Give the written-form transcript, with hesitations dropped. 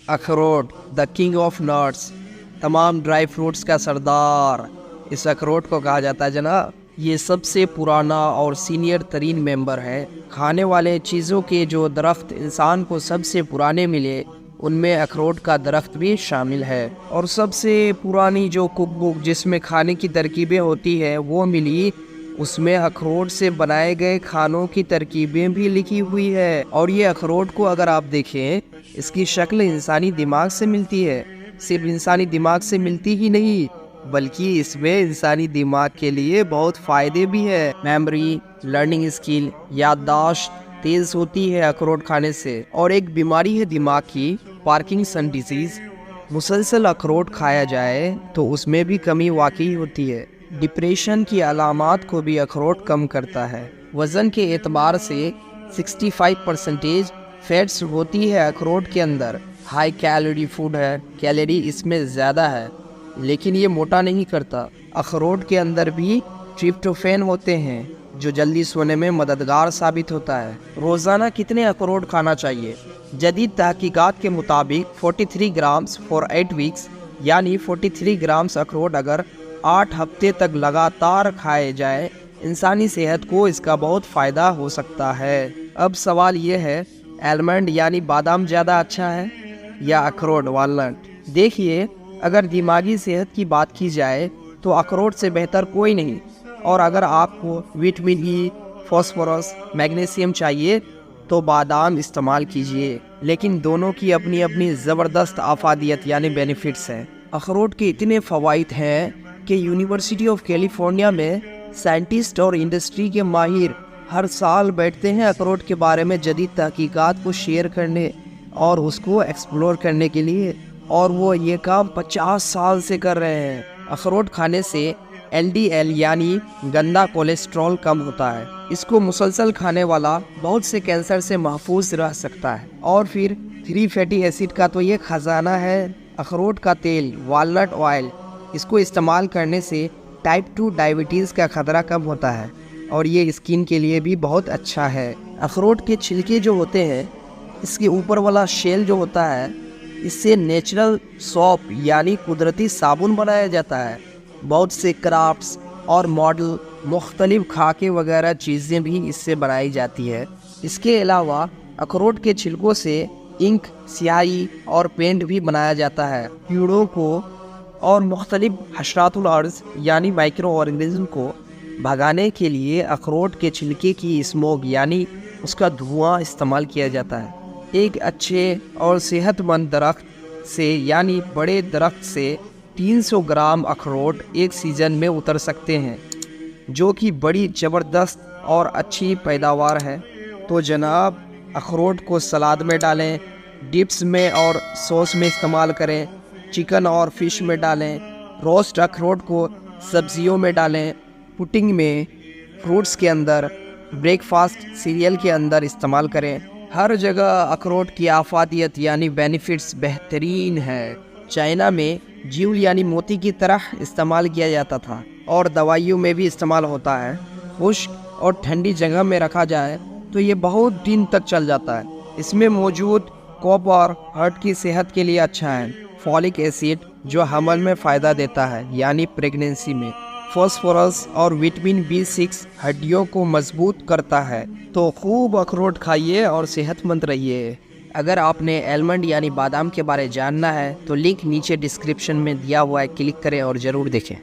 अखरोट the king of nuts, तमाम dry fruits का सरदार इस अखरोट को कहा जाता है जनाब। ये सबसे पुराना और सीनियर तरीन मेंबर है। खाने वाले चीज़ों के जो दरख्त इंसान को सबसे पुराने मिले उनमें अखरोट का दरख्त भी शामिल है। और सबसे पुरानी जो कुक बुक जिसमें खाने की तरकीबें होती है वो मिली, उसमें अखरोट से बनाए गए खानों की तरकीबें भी लिखी हुई है। और ये अखरोट को अगर आप देखें, इसकी शक्ल इंसानी दिमाग से मिलती है। सिर्फ इंसानी दिमाग से मिलती ही नहीं बल्कि इसमें इंसानी दिमाग के लिए बहुत फ़ायदे भी है। मेमोरी, लर्निंग स्किल, याददाश्त तेज़ होती है अखरोट खाने से। और एक बीमारी है दिमाग की, पार्किंसन डिजीज़, मुसलसल अखरोट खाया जाए तो उसमें भी कमी वाकई होती है। डिप्रेशन की अलामात को भी अखरोट कम करता है। वज़न के एतबार से 65% फैट्स होती है अखरोट के अंदर। हाई कैलोरी फूड है, कैलोरी इसमें ज़्यादा है लेकिन ये मोटा नहीं करता। अखरोट के अंदर भी ट्रिप्टोफैन होते हैं जो जल्दी सोने में मददगार साबित होता है। रोज़ाना कितने अखरोट खाना चाहिए? जदीद तहकीकात के मुताबिक 43 ग्राम्स फॉर 8 वीक्स, यानी 43 ग्राम्स अखरोट अगर 8 हफ्ते तक लगातार खाए जाए, इंसानी सेहत को इसका बहुत फ़ायदा हो सकता है। अब सवाल ये है, आलमंड यानी बादाम ज़्यादा अच्छा है या अखरोट वालनट? देखिए, अगर दिमागी सेहत की बात की जाए तो अखरोट से बेहतर कोई नहीं। और अगर आपको विटामिन ई, फास्फोरस, मैग्नीशियम चाहिए तो बादाम इस्तेमाल कीजिए। लेकिन दोनों की अपनी अपनी ज़बरदस्त आफादियत यानी बेनिफिट्स हैं। अखरोट के इतने फ़वाइद हैं कि यूनिवर्सिटी ऑफ कैलिफोर्निया में साइंटिस्ट और इंडस्ट्री के माहिर हर साल बैठते हैं अखरोट के बारे में जदीद तहकीकात को शेयर करने और उसको एक्सप्लोर करने के लिए। और वो ये काम 50 साल से कर रहे हैं। अखरोट खाने से LDL यानी गंदा कोलेस्ट्रॉल कम होता है। इसको मुसलसल खाने वाला बहुत से कैंसर से महफूज रह सकता है। और फिर 3 फैटी एसिड का तो ये खजाना है। अखरोट का तेल, वालनट ऑयल, इसको इस्तेमाल करने से टाइप 2 डायबिटीज़ का खतरा कम होता है और ये स्किन के लिए भी बहुत अच्छा है। अखरोट के छिलके जो होते हैं, इसके ऊपर वाला शेल जो होता है, इससे नेचुरल सोप यानी कुदरती साबुन बनाया जाता है। बहुत से क्राफ्ट्स और मॉडल, मुख्तलिफ खाके वगैरह चीज़ें भी इससे बनाई जाती है। इसके अलावा अखरोट के छिलकों से इंक, स्याही और पेंट भी बनाया जाता है। कीड़ों को और मुख्तलिफ हशरातुल अर्ज़ यानी माइक्रो ऑर्गेनिज्म को भगाने के लिए अखरोट के छिलके की स्मोक यानी उसका धुआं इस्तेमाल किया जाता है। एक अच्छे और सेहतमंद दरख्त से यानी बड़े दरख्त से 300 ग्राम अखरोट एक सीज़न में उतर सकते हैं, जो कि बड़ी ज़बरदस्त और अच्छी पैदावार है। तो जनाब, अखरोट को सलाद में डालें, डिप्स में और सॉस में इस्तेमाल करें, चिकन और फिश में डालें, रोस्ट अखरोट को सब्जियों में डालें, पुडिंग में, फ्रूट्स के अंदर, ब्रेकफास्ट सीरियल के अंदर इस्तेमाल करें। हर जगह अखरोट की आफादियत यानी बेनिफिट्स बेहतरीन है। चाइना में ज्यूल यानी मोती की तरह इस्तेमाल किया जाता था और दवाइयों में भी इस्तेमाल होता है। खुश्क और ठंडी जगह में रखा जाए तो ये बहुत दिन तक चल जाता है। इसमें मौजूद कॉपर हार्ट की सेहत के लिए अच्छा है। फॉलिक एसिड जो हमल में फ़ायदा देता है यानी प्रेगनेंसी में। फास्फोरस और विटामिन B6 हड्डियों को मजबूत करता है। तो खूब अखरोट खाइए और सेहतमंद रहिए। अगर आपने आलमंड यानी बादाम के बारे जानना है तो लिंक नीचे डिस्क्रिप्शन में दिया हुआ है, क्लिक करें और ज़रूर देखें।